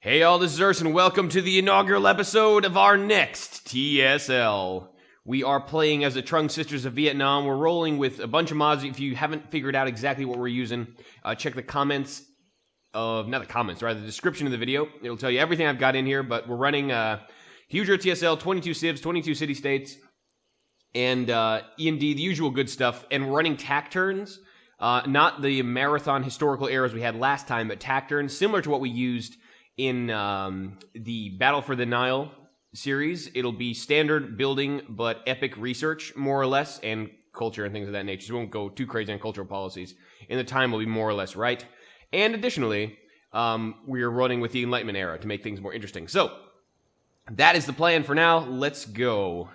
Hey all, this is Urs, and welcome to the inaugural episode of our next TSL. We are playing as the Trung Sisters of Vietnam. We're rolling with a bunch of mods. If you haven't figured out exactly what we're using, check the comments of, not the comments, rather the description of the video. It'll tell you everything I've got in here, but we're running Huger TSL, 22 civs, 22 city-states, and E&D, the usual good stuff, and we're running Tac Turns. Not the marathon historical eras we had last time, but Tac Turns, similar to what we used in the Battle for the Nile series. It'll be standard building, but epic research, more or less, and culture and things of that nature. So we won't go too crazy on cultural policies. And the time will be more or less right. And additionally, we are running with the Enlightenment era to make things more interesting. So, that is the plan for now. Let's go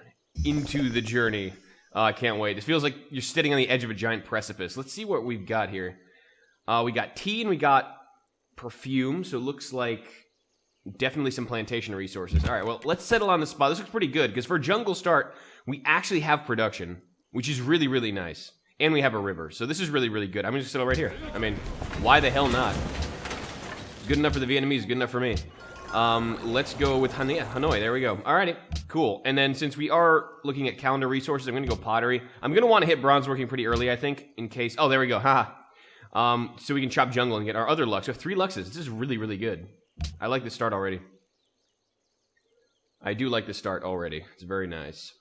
into the journey. I can't wait. It feels like you're sitting on the edge of a giant precipice. Let's see what we've got here. We got tea and we got perfume, so it looks like definitely some plantation resources. All right, well, let's settle on the spot. This looks pretty good, because for a jungle start, we actually have production, which is really, really nice. And we have a river, so this is really, really good. I'm going to settle right here. I mean, why the hell not? Good enough for the Vietnamese, good enough for me. Let's go with Hanoi. There we go. Alrighty, cool. And then since we are looking at calendar resources, I'm going to go pottery. I'm going to want to hit bronze working pretty early, I think, in case... Oh, there we go. Haha. So we can chop jungle and get our other lux. We have 3 luxes. This is really, really good. I like this start already. I do like this start already. It's very nice.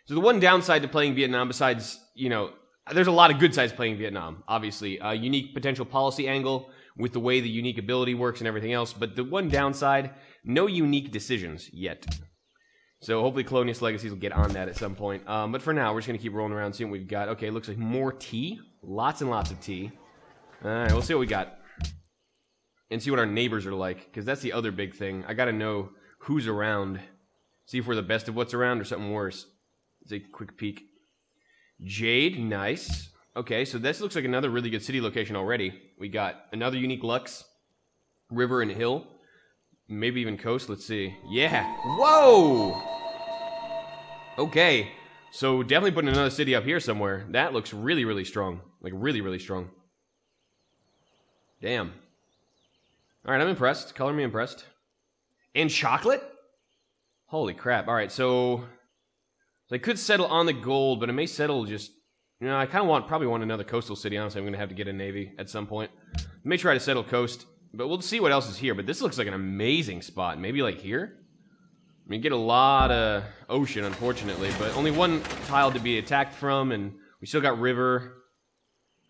So the one downside to playing Vietnam, besides, you know, there's a lot of good sides playing Vietnam, obviously. A unique potential policy angle with the way the unique ability works and everything else. But the one downside, no unique decisions yet. So hopefully Colonialist Legacies will get on that at some point. But for now, we're just going to keep rolling around, seeing what we've got. Okay, looks like more tea. Lots and lots of tea. Alright, we'll see what we got. And see what our neighbors are like, because that's the other big thing. I gotta know who's around. See if we're the best of what's around or something worse. Let's take a quick peek. Jade, nice. Okay, so this looks like another really good city location already. We got another unique lux. River and hill. Maybe even coast, let's see. Yeah! Whoa! Okay. So definitely putting another city up here somewhere. That looks really, really strong. Like, really, really strong. Damn. Alright, I'm impressed. Color me impressed. And chocolate? Holy crap. Alright, so I could settle on the gold, but I may settle just... You know, I kind of probably want another coastal city. Honestly, I'm going to have to get a navy at some point. I may try to settle coast, but we'll see what else is here. But this looks like an amazing spot. Maybe like here? I mean, get a lot of ocean, unfortunately, but only one tile to be attacked from, and we still got river.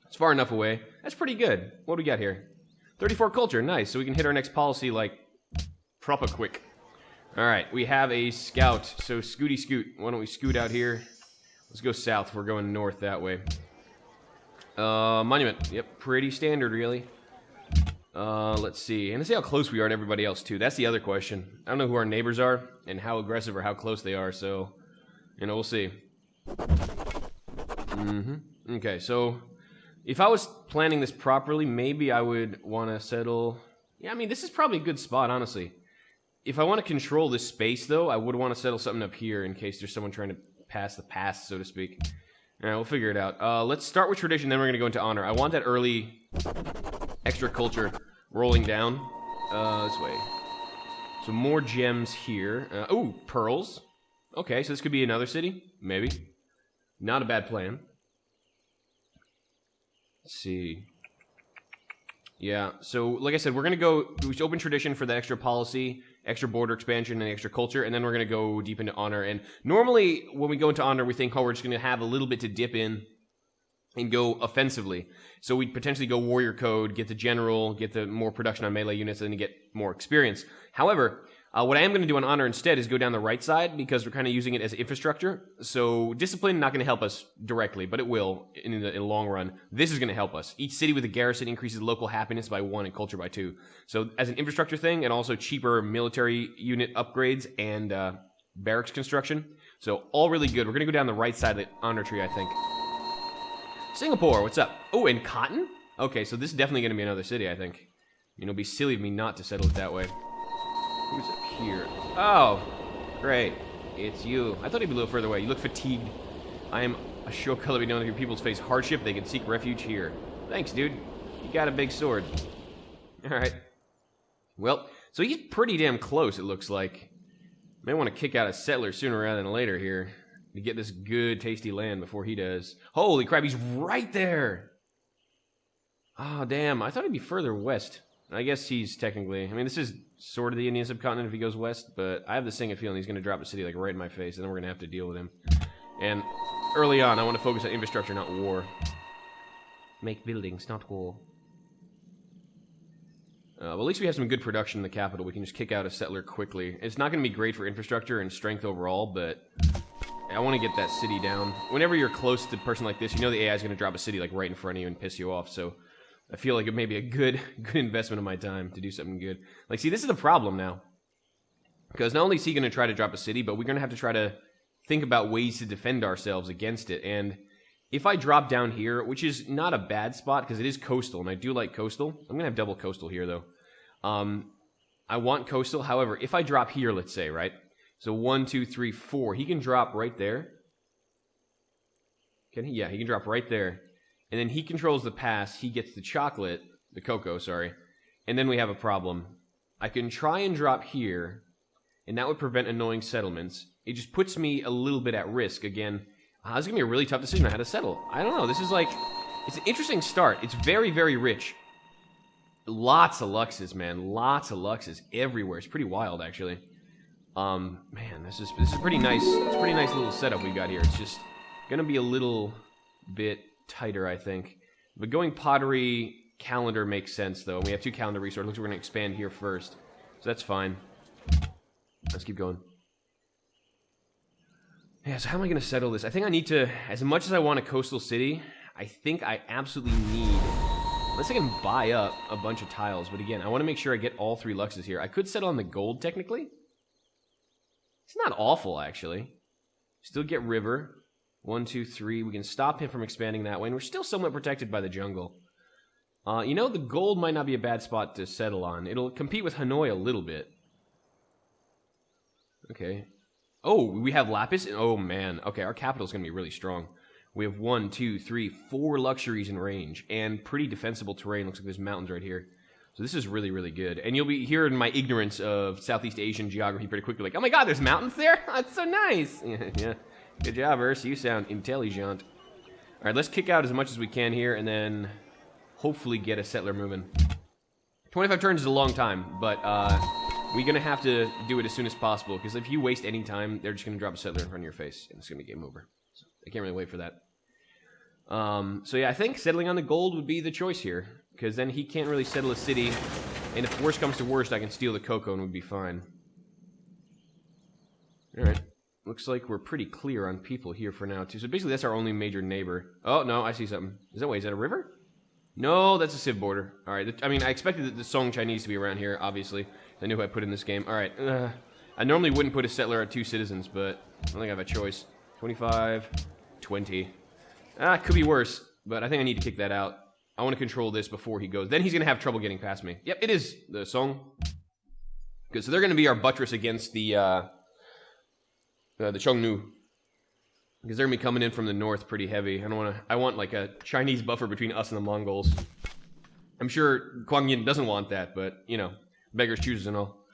It's far enough away. That's pretty good. What do we got here? 34 culture, nice. So we can hit our next policy, like, proper quick. Alright, we have a scout. So, scooty scoot. Why don't we scoot out here? Let's go south. We're going north that way. Monument. Yep, pretty standard, really. Let's see. And let's see how close we are to everybody else, too. That's the other question. I don't know who our neighbors are and how aggressive or how close they are, so, you know, we'll see. Okay, so if I was planning this properly, maybe I would want to settle... Yeah, I mean, this is probably a good spot, honestly. If I want to control this space, though, I would want to settle something up here in case there's someone trying to pass the pass, so to speak. All right, we'll figure it out. Let's start with tradition, then we're going to go into honor. I want that early extra culture rolling down this way. So more gems here. Ooh, pearls. Okay, so this could be another city, maybe. Not a bad plan. Let's see. Yeah, so like I said, we're going to go open tradition for the extra policy, extra border expansion, and extra culture, and then we're going to go deep into honor. And normally, when we go into honor, we think, oh, we're just going to have a little bit to dip in and go offensively. So we'd potentially go warrior code, get the general, get the more production on melee units, and then get more experience. However, what I am going to do on honor instead is go down the right side, because we're kind of using it as infrastructure. So discipline not going to help us directly, but it will in the long run. This is going to help us. Each city with a garrison increases local happiness by 1 and culture by 2. So as an infrastructure thing, and also cheaper military unit upgrades and barracks construction. So all really good. We're going to go down the right side of the honor tree, I think. Singapore, what's up? Oh, and cotton? Okay, so this is definitely going to be another city, I think. You know, it'd be silly of me not to settle it that way. Who's up here? Oh, great. It's you. I thought he'd be a little further away. You look fatigued. I am a show color be known if your peoples face hardship, they can seek refuge here. Thanks, dude. You got a big sword. Alright. Well, So he's pretty damn close, it looks like. May want to kick out a settler sooner rather than later here to get this good, tasty land before he does. Holy crap, he's right there! Oh, damn. I thought he'd be further west. I guess he's technically... I mean, this is sort of the Indian subcontinent if he goes west, but I have the singing feeling he's going to drop a city like right in my face, and then we're going to have to deal with him. And early on, I want to focus on infrastructure, not war. Make buildings, not war. Well, at least we have some good production in the capital. We can just kick out a settler quickly. It's not going to be great for infrastructure and strength overall, but I want to get that city down. Whenever you're close to a person like this, you know the AI is going to drop a city like right in front of you and piss you off, so I feel like it may be a good investment of my time to do something good. Like, see, this is the problem now. Because not only is he going to try to drop a city, but we're going to have to try to think about ways to defend ourselves against it. And if I drop down here, which is not a bad spot because it is coastal, and I do like coastal. I'm going to have double coastal here, though. I want coastal. However, if I drop here, let's say, right? So 1, 2, 3, 4. He can drop right there. Can he? Yeah, he can drop right there. And then he controls the pass. He gets the chocolate, the cocoa, sorry. And then we have a problem. I can try and drop here, and that would prevent annoying settlements. It just puts me a little bit at risk again. This is going to be a really tough decision on how to settle. I don't know. This is like... It's an interesting start. It's very, very rich. Lots of Luxes, man. Lots of Luxes everywhere. It's pretty wild, actually. Man, this is pretty nice. It's a pretty nice little setup we got here. It's just going to be a little bit tighter, I think. But going pottery calendar makes sense, though. We have 2 calendar resources. Looks like we're going to expand here first. So that's fine. Let's keep going. Yeah, so how am I going to settle this? I think I need to, as much as I want a coastal city, I think I absolutely need, unless I can buy up a bunch of tiles, but again, I want to make sure I get all 3 Luxes here. I could settle on the gold, technically. It's not awful, actually. Still get river. 1, 2, 3. We can stop him from expanding that way, and we're still somewhat protected by the jungle. You know, the gold might not be a bad spot to settle on. It'll compete with Hanoi a little bit. Okay. Oh, we have Lapis? Oh, man. Okay, our capital's going to be really strong. We have 1, 2, 3, 4 luxuries in range, and pretty defensible terrain. Looks like there's mountains right here. So this is really, really good. And you'll be hearing my ignorance of Southeast Asian geography pretty quickly. Like, oh my god, there's mountains there? That's so nice. Yeah. Good job, Urs. You sound intelligent. All right, let's kick out as much as we can here, and then hopefully get a settler moving. 25 turns is a long time, but we're going to have to do it as soon as possible, because if you waste any time, they're just going to drop a settler in front of your face, and it's going to be game over. So I can't really wait for that. So yeah, I think settling on the gold would be the choice here, because then he can't really settle a city, and if worst comes to worst, I can steal the cocoa and we'd be fine. Alright, looks like we're pretty clear on people here for now, too. So basically, that's our only major neighbor. Oh, no, I see something. Is that a river? No, that's a civ border. Alright, I mean, I expected the Song Chinese to be around here, obviously. I knew who I put in this game. Alright, I normally wouldn't put a settler at 2 citizens, but I don't think I have a choice. 25, 20. It could be worse, but I think I need to kick that out. I want to control this before he goes. Then he's going to have trouble getting past me. Yep, it is the Song. Good, so they're going to be our buttress against the Chongnu. Because they're going to be coming in from the north pretty heavy. I want like a Chinese buffer between us and the Mongols. I'm sure Kuang Yin doesn't want that, but, you know, beggars chooses and all.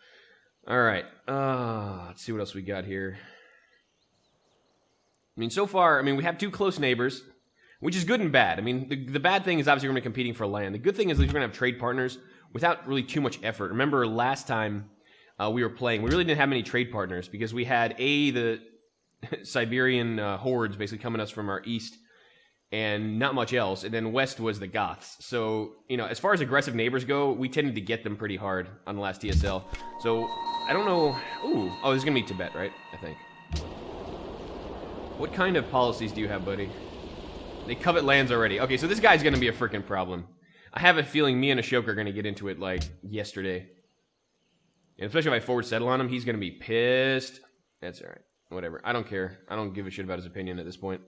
Alright, let's see what else we got here. I mean, so far, we have 2 close neighbors, which is good and bad. I mean, the bad thing is obviously we're going to be competing for land. The good thing is that we're going to have trade partners without really too much effort. Remember last time we were playing, we really didn't have many trade partners because we had the Siberian hordes basically coming at us from our east and not much else, and then west was the Goths. So, you know, as far as aggressive neighbors go, we tended to get them pretty hard on the last TSL. So, I don't know... Ooh, oh, this is going to be Tibet, right? I think. What kind of policies do you have, buddy? They covet lands already. Okay, so this guy's going to be a freaking problem. I have a feeling me and Ashoka are going to get into it, like, yesterday. And especially if I forward settle on him, he's going to be pissed. That's alright. Whatever. I don't care. I don't give a shit about his opinion at this point.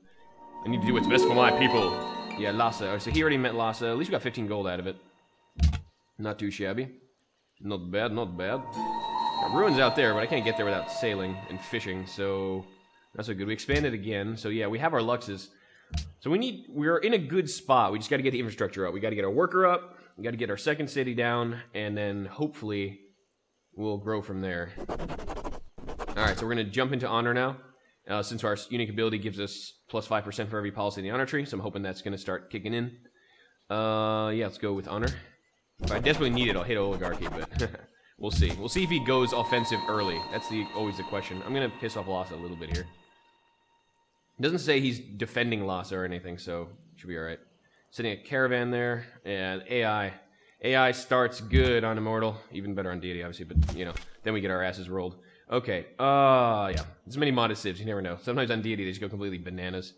I need to do what's best for my people. Yeah, Lhasa. So he already met Lhasa. At least we got 15 gold out of it. Not too shabby. Not bad, not bad. Got ruins out there, but I can't get there without sailing and fishing, so... Not so good. We expanded again. So yeah, we have our Luxes. So we're in a good spot. We just got to get the infrastructure up. We got to get our worker up. We got to get our second city down. And then hopefully we'll grow from there. Alright, so we're going to jump into honor now. Since our unique ability gives us plus 5% for every policy in the honor tree, so I'm hoping that's going to start kicking in. Yeah, let's go with honor. If I desperately need it, I'll hit oligarchy, but we'll see. We'll see if he goes offensive early. That's always the question. I'm going to piss off Lhasa a little bit here. It doesn't say he's defending Lhasa or anything, so should be alright. Sending a caravan there, and AI. AI starts good on Immortal, even better on Deity, obviously, but, you know, then we get our asses rolled. Okay, yeah. There's many modded civs, you never know. Sometimes on Deity, they just go completely bananas.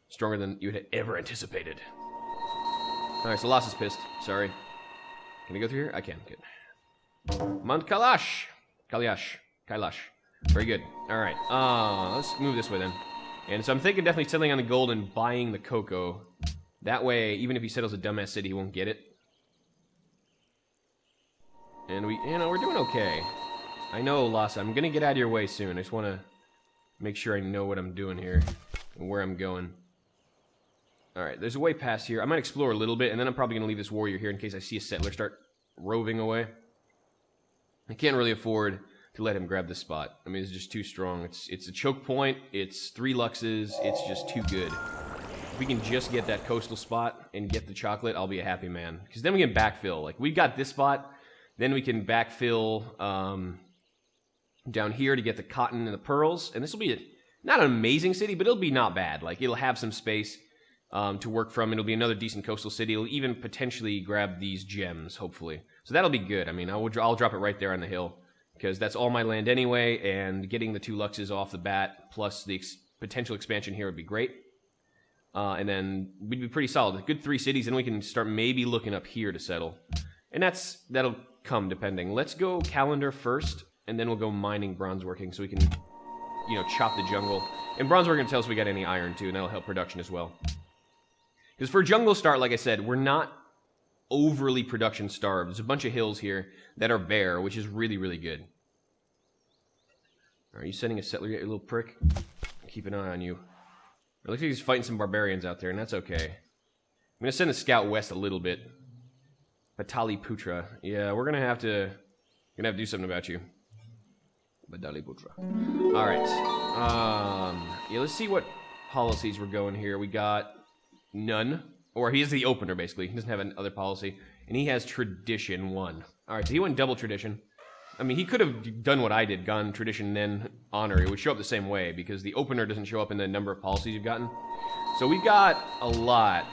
Stronger than you had ever anticipated. Alright, so Lhasa is pissed. Sorry. Can I go through here? I can. Good. Mount Kailash. Kailash. Very good. Alright, let's move this way then. And so I'm thinking definitely settling on the gold and buying the cocoa. That way, even if he settles a dumbass city, he won't get it. And we're doing okay. I know, Lhasa, I'm gonna get out of your way soon. I just want to make sure I know what I'm doing here and where I'm going. Alright, there's a way past here. I might explore a little bit, and then I'm probably gonna leave this warrior here in case I see a settler start roving away. I can't really afford to let him grab this spot. I mean, it's just too strong. It's a choke point, it's 3 luxes, it's just too good. If we can just get that coastal spot and get the chocolate, I'll be a happy man. Because then we can backfill. Like, we got this spot, then we can backfill down here to get the cotton and the pearls. And this will be not an amazing city, but it'll be not bad. Like, it'll have some space to work from. It'll be another decent coastal city. It'll even potentially grab these gems, hopefully. So that'll be good. I mean, I'll drop it right there on the hill. Because that's all my land anyway, and getting the 2 luxes off the bat, plus the potential expansion here would be great. And then we'd be pretty solid. A good 3 cities, and we can start maybe looking up here to settle. And that'll come, depending. Let's go calendar first, and then we'll go mining bronze working, so we can, you know, chop the jungle. And bronze working tells us we got any iron, too, and that'll help production as well. Because for jungle start, like I said, we're not overly production starved. There's a bunch of hills here that are bare, which is really, really good. Are you sending a settler yet, you little prick? Keep an eye on you. It looks like he's fighting some barbarians out there, and that's okay. I'm gonna send a scout west a little bit. Pataliputra. Yeah, we're gonna have to do something about you. Pataliputra. Alright. Yeah, let's see what policies we're going here. We got none. Or he is the opener, basically. He doesn't have another policy. And he has tradition 1. Alright, so he went double tradition. I mean, he could have done what I did, gone tradition, then honor. It would show up the same way, because the opener doesn't show up in the number of policies you've gotten. So we've got a lot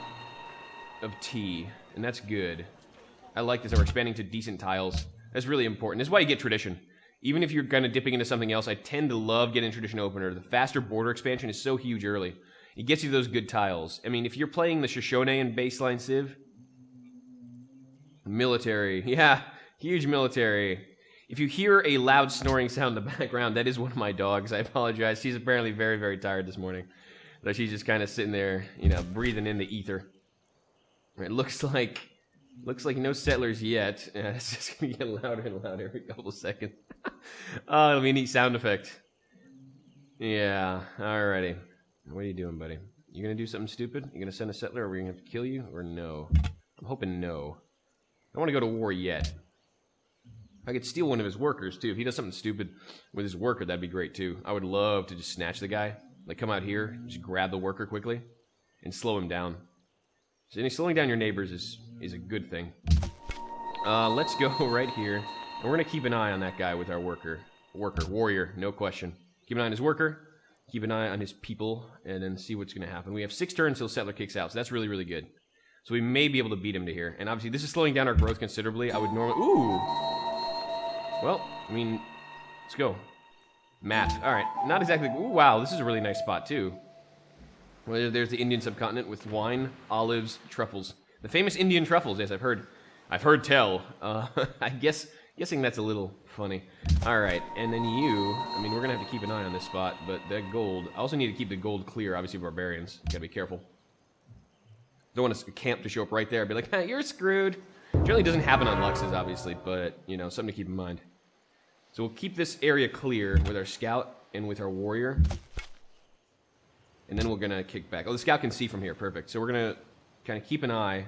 of tea, and that's good. I like this, that we're expanding to decent tiles. That's really important. This is why you get tradition. Even if you're kind of dipping into something else, I tend to love getting tradition opener. The faster border expansion is so huge early. It gets you those good tiles. I mean, if you're playing the Shoshone and baseline Civ, military, yeah, huge military. If you hear a loud snoring sound in the background, that is one of my dogs. I apologize. She's apparently very, very tired this morning. So she's just kind of sitting there, you know, breathing in the ether. It looks like no settlers yet. It's just going to get louder and louder every couple of seconds. Oh, it'll be a neat sound effect. Yeah, alrighty. What are you doing, buddy? You going to do something stupid? You going to send a settler, or are we going to have to kill you? Or no? I'm hoping no. I don't want to go to war yet. I could steal one of his workers, too. If he does something stupid with his worker, that'd be great, too. I would love to just snatch the guy. Like, come out here, just grab the worker quickly, and slow him down. So slowing down your neighbors is a good thing. Let's go right here. And we're going to keep an eye on that guy with our warrior, no question. Keep an eye on his worker, keep an eye on his people, and then see what's going to happen. We have 6 turns till settler kicks out, so that's really, really good. So we may be able to beat him to here. And obviously, this is slowing down our growth considerably. I would normally... Ooh! Well, I mean, let's go. Map. Alright, not exactly... Ooh, wow, this is a really nice spot, too. Well, there's the Indian subcontinent with wine, olives, truffles. The famous Indian truffles, yes, I've heard tell. Guessing that's a little funny. Alright, and then you... I mean, we're going to have to keep an eye on this spot, but that gold... I also need to keep the gold clear, obviously, barbarians. Gotta be careful. Don't want a camp to show up right there and be like, you're screwed. Generally doesn't happen on Luxes, obviously, but, you know, something to keep in mind. So we'll keep this area clear with our scout and with our warrior. And then we're going to kick back. Oh, the scout can see from here. Perfect. So we're going to kind of keep an eye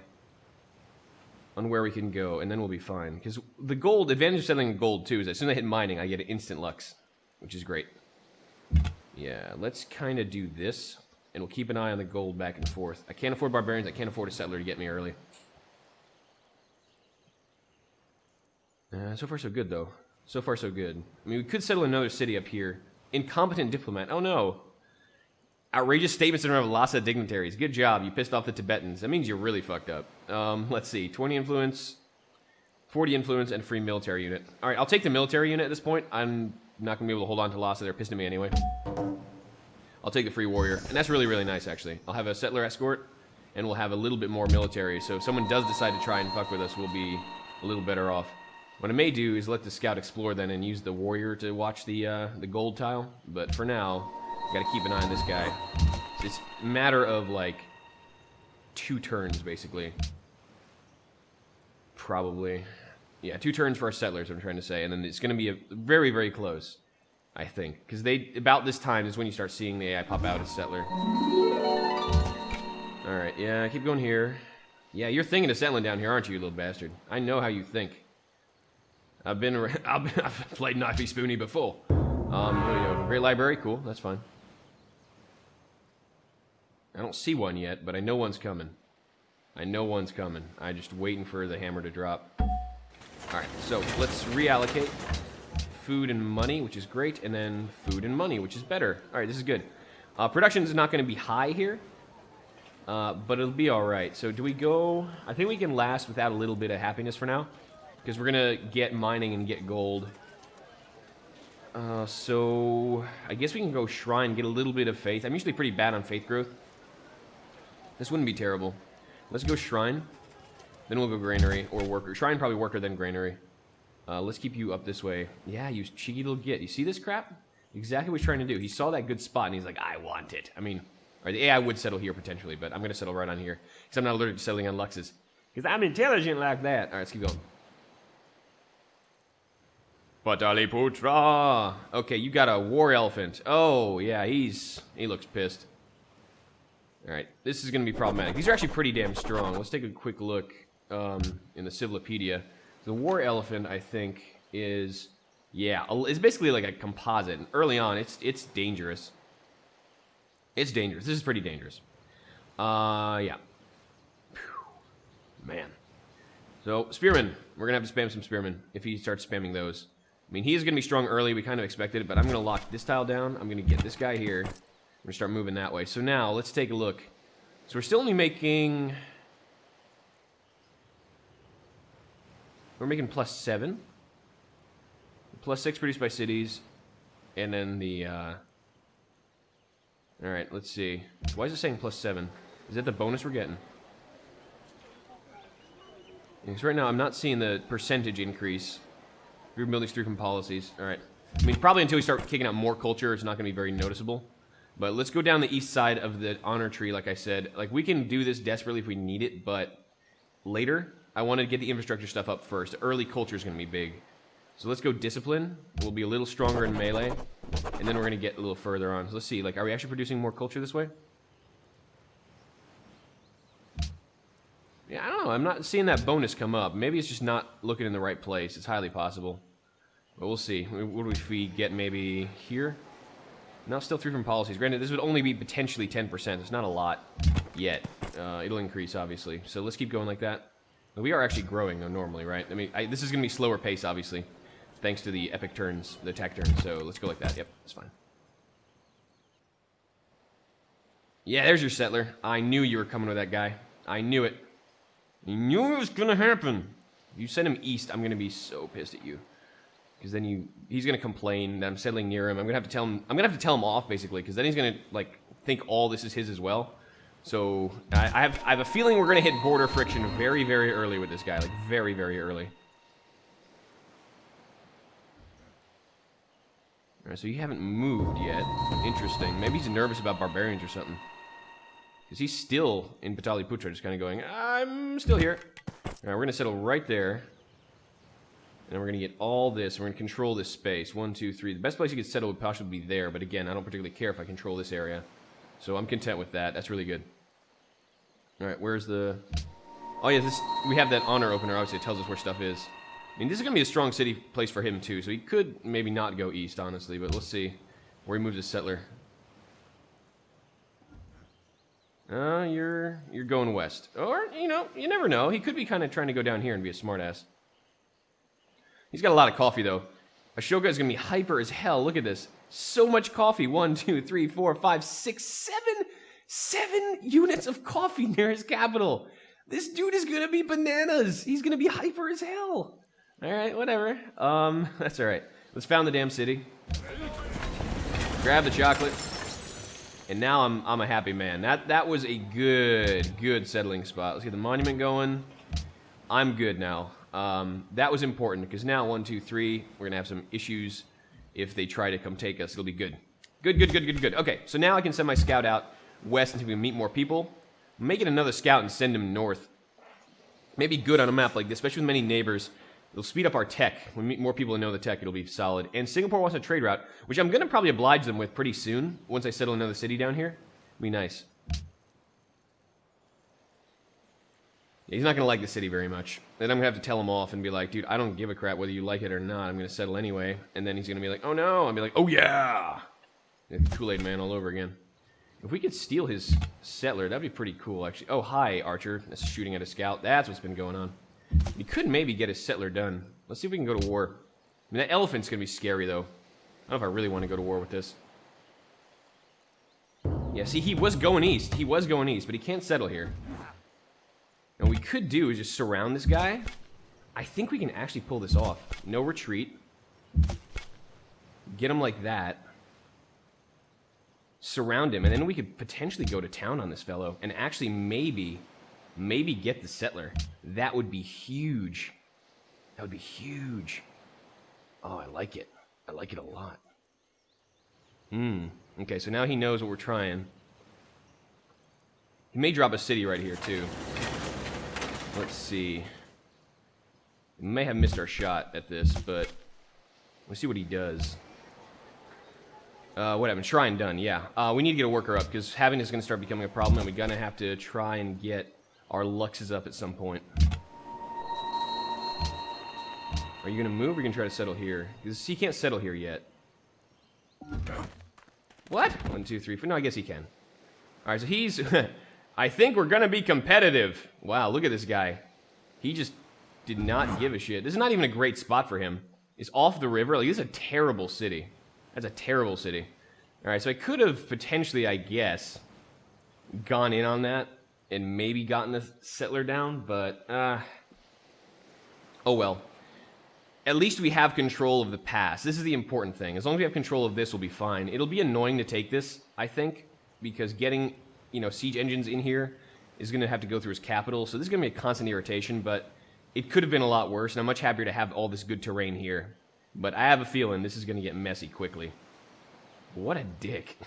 on where we can go, and then we'll be fine. Because the gold, advantage of settling in gold, too, is as soon as I hit mining, I get an instant lux, which is great. Yeah, let's kind of do this, and we'll keep an eye on the gold back and forth. I can't afford barbarians, I can't afford a settler to get me early. So far, so good, though. So far, so good. I mean, we could settle another city up here. Incompetent diplomat. Oh, no. Outrageous statements in front of Lhasa dignitaries. Good job. You pissed off the Tibetans. That means you're really fucked up. Let's see. 20 influence, 40 influence, and free military unit. All right, I'll take the military unit at this point. I'm not going to be able to hold on to Lhasa. They're pissed at me anyway. I'll take the free warrior. And that's really, really nice, actually. I'll have a settler escort, and we'll have a little bit more military. So if someone does decide to try and fuck with us, we'll be a little better off. What I may do is let the scout explore then and use the warrior to watch the gold tile. But for now, gotta keep an eye on this guy. It's a matter of like 2 turns, basically. Probably. Yeah, 2 turns for our settlers, I'm trying to say. And then it's gonna be very, very close, I think. Because about this time is when you start seeing the AI pop out as settler. Alright, yeah, keep going here. Yeah, you're thinking of settling down here, aren't you, little bastard? I know how you think. I've played Knifey Spoony before. Great library, cool, that's fine. I don't see one yet, but I know one's coming. I know one's coming. I'm just waiting for the hammer to drop. Alright, so let's reallocate. Food and money, which is great, and then food and money, which is better. Alright, this is good. Production is not going to be high here, but it'll be alright. So do we go... I think we can last without a little bit of happiness for now. Because we're going to get mining and get gold. So I guess we can go shrine, get a little bit of faith. I'm usually pretty bad on faith growth. This wouldn't be terrible. Let's go shrine. Then we'll go granary or worker. Shrine probably worker, then granary. Let's keep you up this way. Yeah, you cheeky little git. You see this crap? Exactly what he's trying to do. He saw that good spot and he's like, I want it. I mean, or the AI would settle here potentially, but I'm going to settle right on here. Because I'm not allergic to settling on luxes. Because I'm intelligent like that. Alright, let's keep going. Pataliputra. Okay, you got a war elephant. Oh, yeah, he looks pissed. Alright, this is going to be problematic. These are actually pretty damn strong. Let's take a quick look in the Civilopedia. The war elephant, I think, is... Yeah, it's basically like a composite. And early on, it's dangerous. It's dangerous. This is pretty dangerous. Yeah. Whew. Man. So, spearmen. We're going to have to spam some spearmen if he starts spamming those. I mean, he is going to be strong early. We kind of expected it, but I'm going to lock this tile down. I'm going to get this guy here. We're going to start moving that way. So now, let's take a look. So we're still only making... We're making +7. +6 produced by cities. And then the... Alright, let's see. Why is it saying +7? Is that the bonus we're getting? Because right now, I'm not seeing the percentage increase. Group buildings through from policies. Alright. I mean, probably until we start kicking out more culture, it's not going to be very noticeable. But let's go down the east side of the honor tree, like I said. Like, we can do this desperately if we need it, but later, I want to get the infrastructure stuff up first. Early culture is going to be big. So let's go discipline. We'll be a little stronger in melee. And then we're going to get a little further on. So let's see, like, are we actually producing more culture this way? Yeah, I don't know. I'm not seeing that bonus come up. Maybe it's just not looking in the right place. It's highly possible. But we'll see. What do we get maybe here? No, still 3 from policies. Granted, this would only be potentially 10%. It's not a lot yet. It'll increase, obviously. So let's keep going like that. We are actually growing, though, normally, right? I mean, this is going to be slower pace, obviously, thanks to the epic turns, the Tac Turns. So let's go like that. Yep, that's fine. Yeah, there's your settler. I knew you were coming with that guy. I knew it. I knew it was going to happen. If you send him east, I'm going to be so pissed at you. Because then he's going to complain that I'm settling near him. I'm going to have to tell him. I'm going to have to tell him off, basically, because then he's going to like think all this is his as well. So I have a feeling we're going to hit border friction very, very early with this guy, like very, very early. All right, so you haven't moved yet. Interesting. Maybe he's nervous about barbarians or something. Because he's still in Pataliputra, just kind of going, I'm still here. All right, we're going to settle right there. And we're going to get all this. We're going to control this space. 1, 2, 3. The best place you could settle would possibly be there. But again, I don't particularly care if I control this area. So I'm content with that. That's really good. All right, where's the... Oh yeah, we have that honor opener. Obviously, it tells us where stuff is. I mean, this is gonna be a strong city place for him too. So he could maybe not go east, honestly. But let's see where he moves his settler. You're going west, or you know, you never know. He could be kind of trying to go down here and be a smartass. He's got a lot of coffee though. Ashoka is gonna be hyper as hell. Look at this, so much coffee. 1, 2, 3, 4, 5, 6, 7 units of coffee near his capital. This dude is gonna be bananas. He's gonna be hyper as hell. All right, whatever. That's all right. Let's found the damn city. Grab the chocolate. And now I'm a happy man. That was a good settling spot. Let's get the monument going. I'm good now. That was important because now 1, 2, 3, we're gonna have some issues if they try to come take us. It'll be good. Good. Okay, so now I can send my scout out west until we meet more people. Make it another scout and send him north. Maybe good on a map like this, especially with many neighbors. It'll speed up our tech. When we meet more people who know the tech, it'll be solid. And Singapore wants a trade route, which I'm going to probably oblige them with pretty soon, once I settle another city down here. It'll be nice. Yeah, he's not going to like the city very much. Then I'm going to have to tell him off and be like, dude, I don't give a crap whether you like it or not. I'm going to settle anyway. And then he's going to be like, oh no. I'll be like, oh yeah. Kool-Aid Man all over again. If we could steal his settler, that'd be pretty cool, actually. Oh, hi, Archer. That's shooting at a scout. That's what's been going on. We could maybe get his settler done. Let's see if we can go to war. I mean, that elephant's going to be scary, though. I don't know if I really want to go to war with this. Yeah, see, he was going east. He was going east, but he can't settle here. And what we could do is just surround this guy. I think we can actually pull this off. No retreat. Get him like that. Surround him, and then we could potentially go to town on this fellow and actually maybe get the settler. That would be huge. That would be huge. Oh, I like it. I like it a lot. Okay, so now he knows what we're trying. He may drop a city right here, too. Let's see. We may have missed our shot at this, but let's see what he does. What happened? Shrine done, yeah. We need to get a worker up, because having is going to start becoming a problem, and we're going to have to try and get our luxes up at some point. Are you going to move, or are you going to try to settle here? Because he can't settle here yet. What? 1, 2, 3, 4. No, I guess he can. Alright, so he's... I think we're going to be competitive. Wow, look at this guy. He just did not give a shit. This is not even a great spot for him. It's off the river. Like, this is a terrible city. That's a terrible city. Alright, so I could have potentially, I guess, gone in on that and maybe gotten the settler down, but, oh well. At least we have control of the pass. This is the important thing. As long as we have control of this, we'll be fine. It'll be annoying to take this, I think, because getting, you know, siege engines in here is going to have to go through his capital, so this is going to be a constant irritation, but it could have been a lot worse, and I'm much happier to have all this good terrain here. But I have a feeling this is going to get messy quickly. What a dick.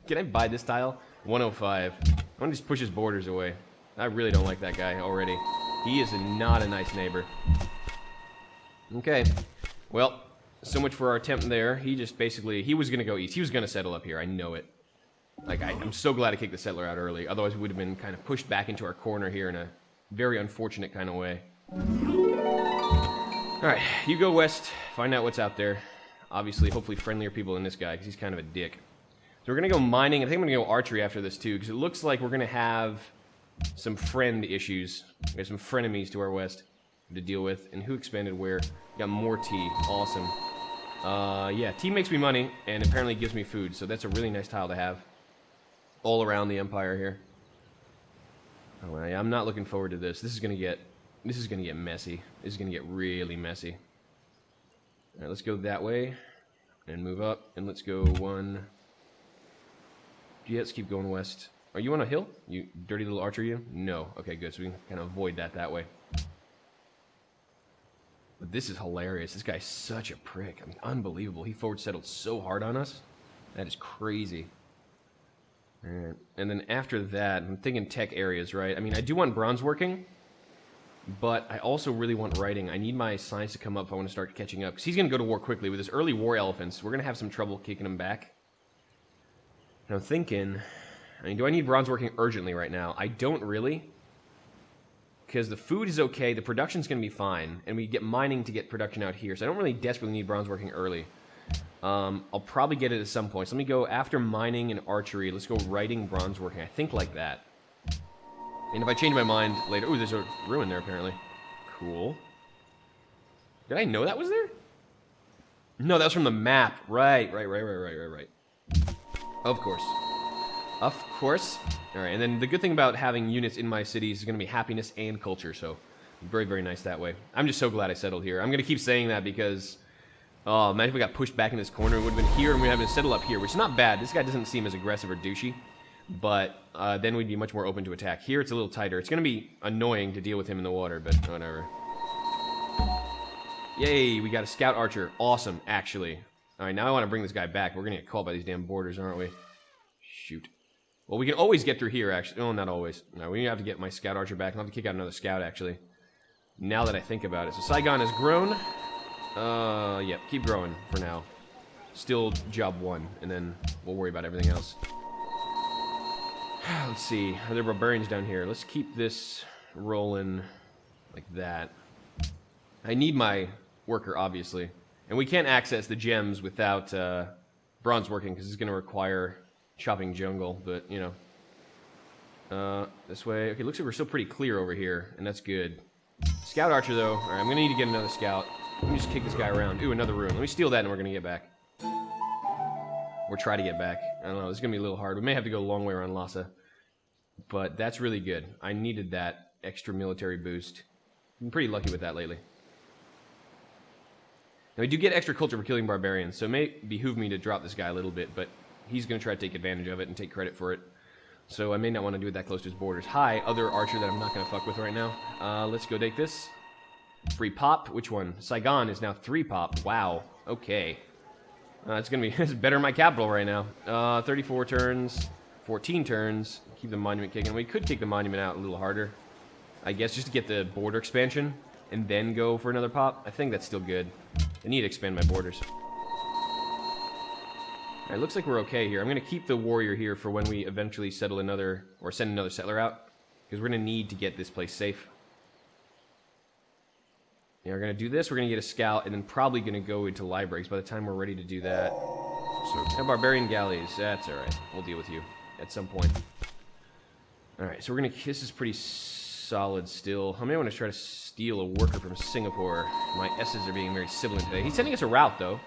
Can I buy this tile? 105. I want to just push his borders away. I really don't like that guy already. He is not a nice neighbor. Okay. Well, so much for our attempt there. He just basically... He was going to go east. He was going to settle up here. I know it. Like, I'm so glad I kicked the settler out early. Otherwise, we would have been kind of pushed back into our corner here in a very unfortunate kind of way. Alright, you go west, find out what's out there. Obviously, hopefully friendlier people than this guy, because he's kind of a dick. So we're going to go mining. I think I'm going to go archery after this, too, because it looks like we're going to have some friend issues. We have some frenemies to our west to deal with. And who expanded where? We got more tea. Awesome. Yeah, tea makes me money, and apparently gives me food, so that's a really nice tile to have. All around the empire here. Oh, yeah, I'm not looking forward to this. This is going to get messy. This is going to get really messy. Alright, let's go that way. And move up. And let's go one... Yeah, let's keep going west. Are you on a hill? You dirty little archer, you? No. Okay, good. So we can kind of avoid that way. But this is hilarious. This guy's such a prick. I mean, unbelievable. He forward settled so hard on us. That is crazy. Alright. And then after that, I'm thinking tech areas, right? I mean, I do want bronze working. But I also really want writing. I need my science to come up if I want to start catching up. Because he's going to go to war quickly. With his early war elephants, we're going to have some trouble kicking him back. And I'm thinking... I mean, do I need bronze working urgently right now? I don't really. because the food is okay, the production's going to be fine, and we get mining to get production out here, so I don't really desperately need bronze working early. I'll probably get it at some point. So let me go after mining and archery. Let's go writing, bronze working. I think like that. And if I change my mind later... Ooh, there's a ruin there, apparently. Cool. Did I know that was there? No, that was from the map. Right. Of course. Of course. Alright, and then the good thing about having units in my cities is going to be happiness and culture, so very, very nice that way. I'm just so glad I settled here. I'm going to keep saying that because... Oh, imagine if we got pushed back in this corner. It would have been here, and we'd have to settle up here, which is not bad. This guy doesn't seem as aggressive or douchey, but then we'd be much more open to attack. Here, it's a little tighter. It's going to be annoying to deal with him in the water, but whatever. Yay, we got a scout archer. Awesome, actually. Alright, now I want to bring this guy back. We're going to get caught by these damn borders, aren't we? Shoot. Well, we can always get through here, actually. Oh, not always. No, we have to get my scout archer back. I'll have to kick out another scout, actually. Now that I think about it. So Saigon has grown. Yep, keep growing for now. Still job 1, and then we'll worry about everything else. Let's see. Are there barbarians down here? Let's keep this rolling like that. I need my worker, obviously. And we can't access the gems without bronze working, because it's going to require chopping jungle, but, you know. This way. Okay, looks like we're still pretty clear over here, and that's good. Scout archer, though. Alright, I'm going to need to get another scout. Let me just kick this guy around. Ooh, another ruin. Let me steal that, and we're going to get back. Or try to get back. I don't know, this is going to be a little hard. We may have to go a long way around Lhasa. But that's really good. I needed that extra military boost. I'm pretty lucky with that lately. Now, we do get extra culture for killing barbarians, so it may behoove me to drop this guy a little bit, but he's going to try to take advantage of it and take credit for it. So I may not want to do it that close to his borders. Hi, other archer that I'm not going to fuck with right now. Let's go take this. Free pop. Which one? Saigon is now 3 pop. Wow. Okay. It's going to be it's better in my capital right now. 34 turns. 14 turns. Keep the monument kicking. We could kick the monument out a little harder, I guess, just to get the border expansion and then go for another pop. I think that's still good. I need to expand my borders. Alright, looks like we're okay here. I'm going to keep the warrior here for when we eventually settle another, or send another settler out, because we're going to need to get this place safe. Yeah, we're going to do this, we're going to get a scout, and then probably going to go into libraries by the time we're ready to do that. So, barbarian galleys, that's alright. We'll deal with you at some point. Alright, so we're going to, this is pretty solid still. I may want to try to steal a worker from Singapore. My S's are being very sibilant today. He's sending us a route, though.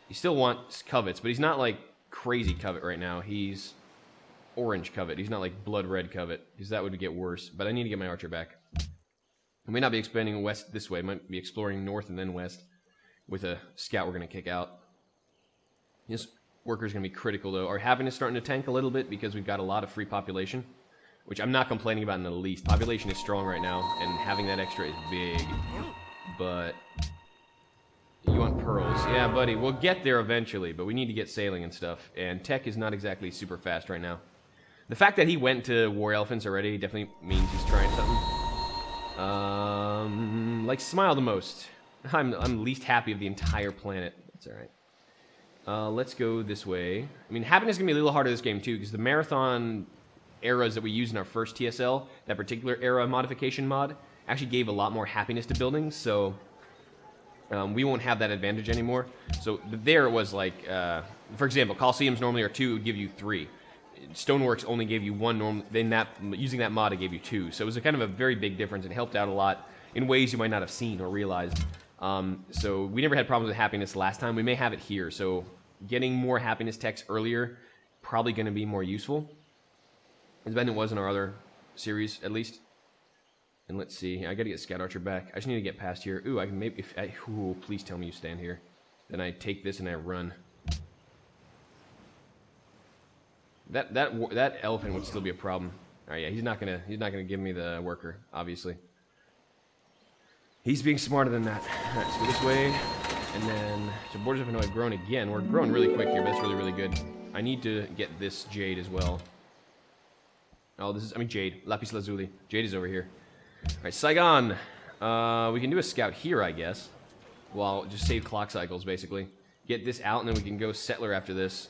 He still wants covets, but he's not, like, crazy covet right now. He's orange covet. He's not, like, blood red covet, because that would get worse. But I need to get my archer back. I may not be expanding west this way. I might be exploring north and then west with a scout we're going to kick out. This worker's going to be critical, though. Our happiness is starting to tank a little bit because we've got a lot of free population, which I'm not complaining about in the least. Population is strong right now, and having that extra is big. But you want pearls. Yeah, buddy, we'll get there eventually, but we need to get sailing and stuff, and tech is not exactly super fast right now. The fact that he went to war elephants already definitely means he's trying something. Like, smile the most. I'm least happy of the entire planet. That's alright. Let's go this way. I mean, happiness is going to be a little harder this game, too, because the marathon eras that we used in our first TSL, that particular era modification mod, actually gave a lot more happiness to buildings, so we won't have that advantage anymore. So there it was like, for example, Coliseums normally are 2, it would give you 3. Stoneworks only gave you 1 normal, then using that mod it gave you 2. So it was a kind of a very big difference and helped out a lot in ways you might not have seen or realized. So we never had problems with happiness last time. We may have it here, so getting more happiness text earlier probably going to be more useful than it was in our other series, at least. And let's see, I gotta get Scout Archer back. I just need to get past here. Ooh, I can maybe, ooh, please tell me you stand here. Then I take this and I run. That elephant would still be a problem. Alright, yeah, he's not gonna give me the worker, obviously. He's being smarter than that. Alright, let's go this way. And then, so borders of Hanoi have grown again. We're growing really quick here, but that's really, really good. I need to get this jade as well. Oh, this is, I mean jade. Lapis lazuli. Jade is over here. Alright, Saigon. We can do a scout here, I guess. Well, just save clock cycles, basically. Get this out, and then we can go settler after this.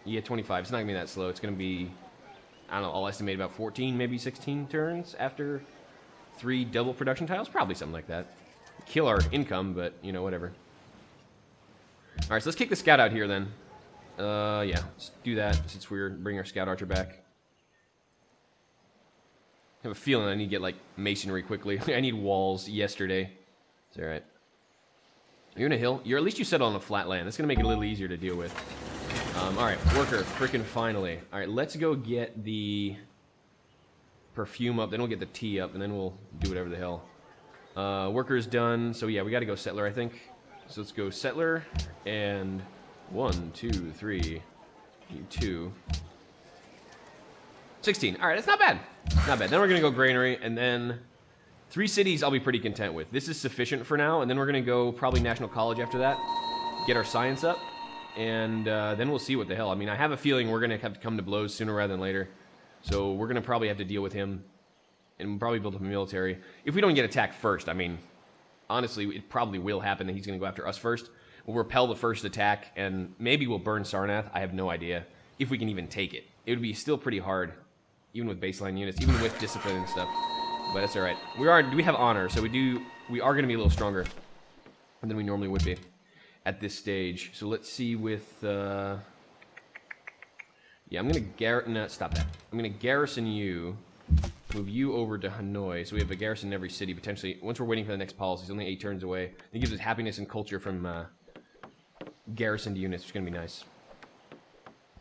Yeah, 25. It's not going to be that slow. It's going to be, I don't know, I'll estimate about 14, maybe 16 turns after 3 double production tiles? Probably something like that. Kill our income, but, you know, whatever. Alright, so let's kick the scout out here, then. Yeah, let's do that, since we're bringing our scout archer back. I have a feeling I need to get, like, masonry quickly. I need walls yesterday. It's alright. You're in a hill. At least you settle on a flat land. That's going to make it a little easier to deal with. Alright, worker, frickin' finally. Alright, let's go get the perfume up, then we'll get the tea up, and then we'll do whatever the hell. Worker's done, so yeah, we gotta go settler, I think. So let's go settler, and 1, 2, 3, 2. 16. Alright, that's not bad. Not bad. Then we're gonna go granary, and then 3 cities I'll be pretty content with. This is sufficient for now, and then we're gonna go probably National College after that, get our science up, and then we'll see what the hell. I mean, I have a feeling we're gonna have to come to blows sooner rather than later. So we're gonna probably have to deal with him, and we'll probably build up a military. If we don't get attacked first, I mean, honestly, it probably will happen that he's gonna go after us first. We'll repel the first attack, and maybe we'll burn Sarnath. I have no idea if we can even take it. It would be still pretty hard, even with baseline units, even with discipline and stuff. But that's all right. We have honor, so we are gonna be a little stronger than we normally would be at this stage. So let's see with. Yeah, I'm gonna stop that. I'm gonna garrison you, move you over to Hanoi, so we have a garrison in every city, potentially. Once we're waiting for the next policy, it's only 8 turns away. It gives us happiness and culture from garrisoned units, which is gonna be nice.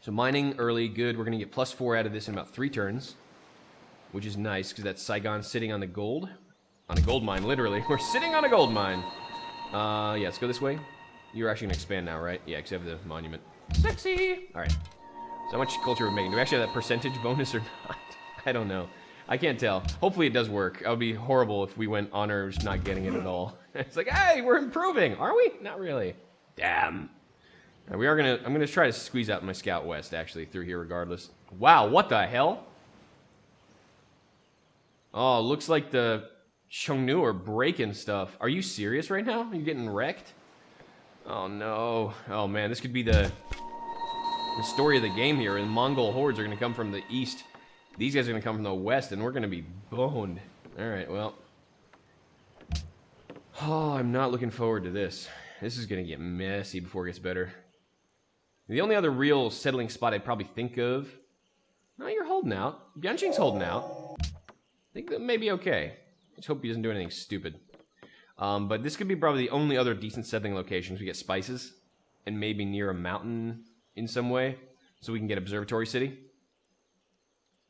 So mining early, good. We're gonna get +4 out of this in about 3 turns, which is nice, because that's Saigon sitting on the gold. On a gold mine, literally. We're sitting on a gold mine. Yeah, let's go this way. You're actually gonna expand now, right? Yeah, because you have the monument. Sexy! Alright. So how much culture we're making? Do we actually have that percentage bonus or not? I don't know. I can't tell. Hopefully it does work. It would be horrible if we went honors not getting it at all. It's like, hey, we're improving. Are we? Not really. Damn. Right, I'm gonna try to squeeze out my scout west, actually, through here regardless. Wow, what the hell? Oh, looks like the Chengnu are breaking stuff. Are you serious right now? Are you getting wrecked? Oh no. Oh man, this could be the story of the game here. And Mongol hordes are going to come from the east. These guys are going to come from the west, and we're going to be boned. Alright, well. Oh, I'm not looking forward to this. This is going to get messy before it gets better. The only other real settling spot I'd probably think of... No, you're holding out. Bianqing's holding out. I think that may be okay. Just hope he doesn't do anything stupid. But this could be probably the only other decent settling locations. We get spices, and maybe near a mountain in some way, so we can get Observatory City.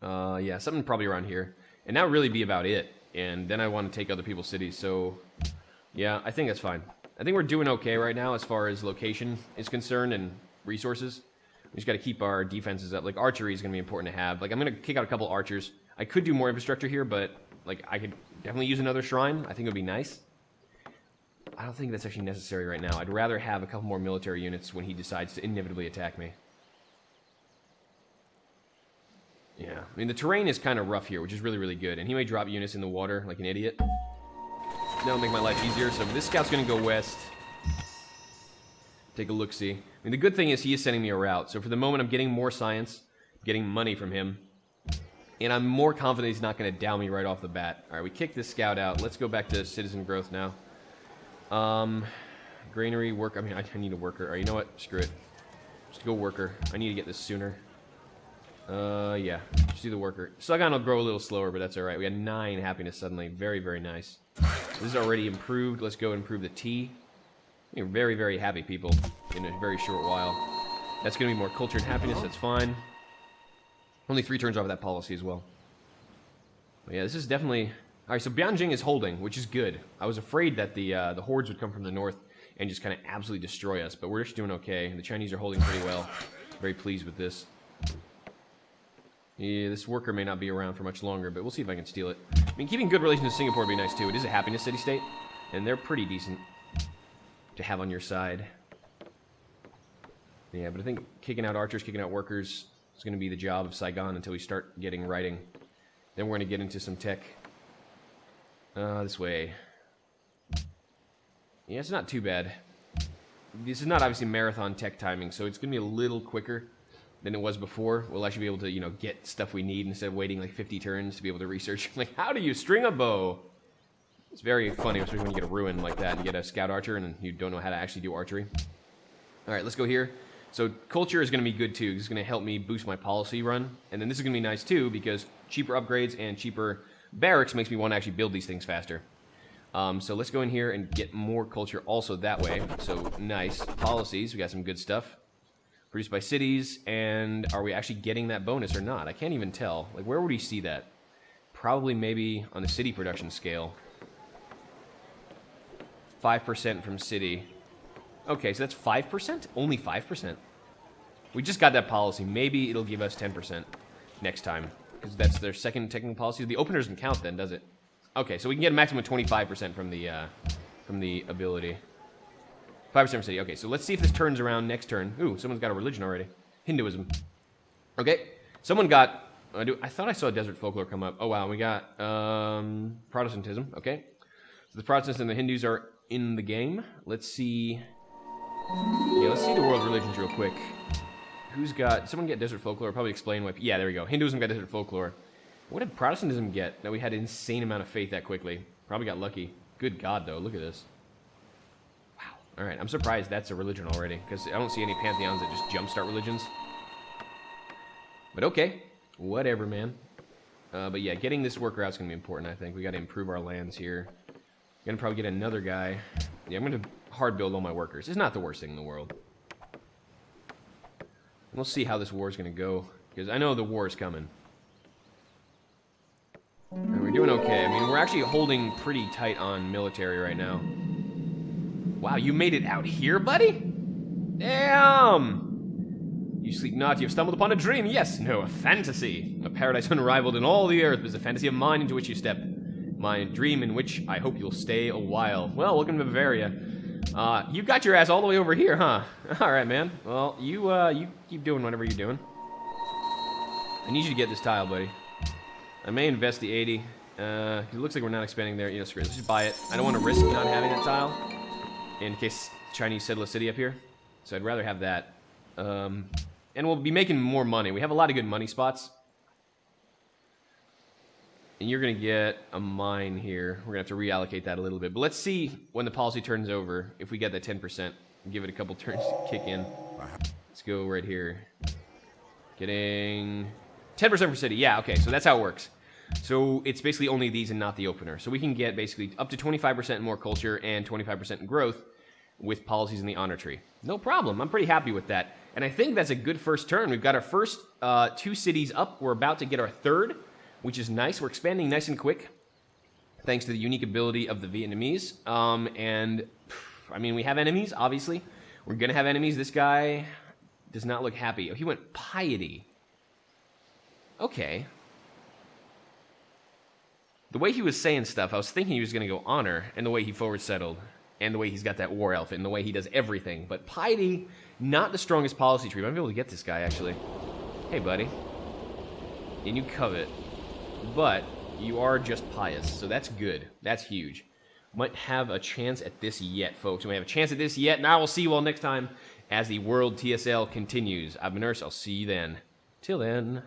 Yeah, something probably around here. And that would really be about it. And then I want to take other people's cities, so... Yeah, I think that's fine. I think we're doing okay right now as far as location is concerned and resources. We just got to keep our defenses up. Like, archery is going to be important to have. Like, I'm going to kick out a couple archers. I could do more infrastructure here, but, like, I could definitely use another shrine. I think it would be nice. I don't think that's actually necessary right now. I'd rather have a couple more military units when he decides to inevitably attack me. Yeah, I mean, the terrain is kind of rough here, which is really, really good. And he may drop units in the water like an idiot. That'll make my life easier. So this scout's going to go west. Take a look-see. I mean, the good thing is he is sending me a route. So for the moment, I'm getting more science, getting money from him. And I'm more confident he's not going to down me right off the bat. All right, we kick this scout out. Let's go back to citizen growth now. Granary, work. I mean, I need a worker. All right, you know what? Screw it. Just go worker. I need to get this sooner. Yeah. Just do the worker. Saigon will grow a little slower, but that's all right. We got 9 happiness suddenly. Very, very nice. This is already improved. Let's go improve the tea. You're very, very happy people in a very short while. That's going to be more culture and happiness. That's fine. Only 3 turns off of that policy as well. But yeah, this is definitely... Alright, so Bianjing is holding, which is good. I was afraid that the hordes would come from the north and just kind of absolutely destroy us, but we're just doing okay. The Chinese are holding pretty well. Very pleased with this. Yeah, this worker may not be around for much longer, but we'll see if I can steal it. I mean, keeping good relations with Singapore would be nice too. It is a happiness city-state, and they're pretty decent to have on your side. Yeah, but I think kicking out archers, kicking out workers is going to be the job of Saigon until we start getting writing. Then we're going to get into some tech. This way. Yeah, it's not too bad. This is not obviously marathon tech timing, so it's going to be a little quicker than it was before. We'll actually be able to, you know, get stuff we need instead of waiting like 50 turns to be able to research. Like, how do you string a bow? It's very funny, especially when you get a ruin like that and you get a scout archer and you don't know how to actually do archery. All right, let's go here. So culture is going to be good too. It's going to help me boost my policy run. And then this is going to be nice too because cheaper upgrades and cheaper barracks makes me want to actually build these things faster. So let's go in here and get more culture also that way. So nice. Policies, we got some good stuff. Produced by cities, and are we actually getting that bonus or not? I can't even tell. Like, where would you see that? Probably maybe on the city production scale. 5% from city. Okay, so that's 5%? Only 5%? We just got that policy. Maybe it'll give us 10% next time. Because that's their second technical policy. The opener doesn't count then, does it? Okay, so we can get a maximum of 25% from the ability. 5% from city. Okay, so let's see if this turns around next turn. Ooh, someone's got a religion already. Hinduism. Okay, someone got... I thought I saw desert folklore come up. Oh, wow, we got Protestantism. Okay, so the Protestants and the Hindus are in the game. Let's see... Yeah, let's see the world religions real quick. Who's got... Someone get desert folklore. Probably explain what... Yeah, there we go. Hinduism got desert folklore. What did Protestantism get that we had an insane amount of faith that quickly? Probably got lucky. Good God, though. Look at this. All right, I'm surprised that's a religion already, because I don't see any pantheons that just jumpstart religions. But okay, whatever, man. But yeah, getting this worker out is going to be important, I think. We got to improve our lands here. Going to probably get another guy. Yeah, I'm going to hard build all my workers. It's not the worst thing in the world. We'll see how this war is going to go, because I know the war is coming. And we're doing okay. I mean, we're actually holding pretty tight on military right now. Wow, you made it out here, buddy? Damn! You sleep not, you have stumbled upon a dream. Yes, no, a fantasy. A paradise unrivaled in all the earth is a fantasy of mine into which you step. My dream in which I hope you'll stay a while. Well, welcome to Bavaria. You got your ass all the way over here, huh? All right, man. Well, you keep doing whatever you're doing. I need you to get this tile, buddy. I may invest the 80. It looks like we're not expanding there. You know, screw it. Let's just buy it. I don't want to risk not having that tile in case Chinese settle a city up here. So I'd rather have that. And we'll be making more money. We have a lot of good money spots. And you're going to get a mine here. We're going to have to reallocate that a little bit. But let's see when the policy turns over, if we get that 10%. Give it a couple turns to kick in. Let's go right here. Getting 10% for city. Yeah, okay, so that's how it works. So it's basically only these and not the opener. So we can get basically up to 25% more culture and 25% growth with policies in the honor tree. No problem. I'm pretty happy with that. And I think that's a good first turn. We've got our first 2 cities up. We're about to get our third, which is nice. We're expanding nice and quick, thanks to the unique ability of the Vietnamese. I mean, we have enemies, obviously. We're going to have enemies. This guy does not look happy. Oh, he went piety. Okay. The way he was saying stuff, I was thinking he was going to go honor, and the way he forward settled, and the way he's got that war elf, and the way he does everything. But piety, not the strongest policy tree. I might be able to get this guy, actually. Hey, buddy. And you covet. But you are just pious, so that's good. That's huge. Might have a chance at this yet, folks. We have a chance at this yet, and I will see you all next time as the World TSL continues. I've been Nurse. I'll see you then. Till then.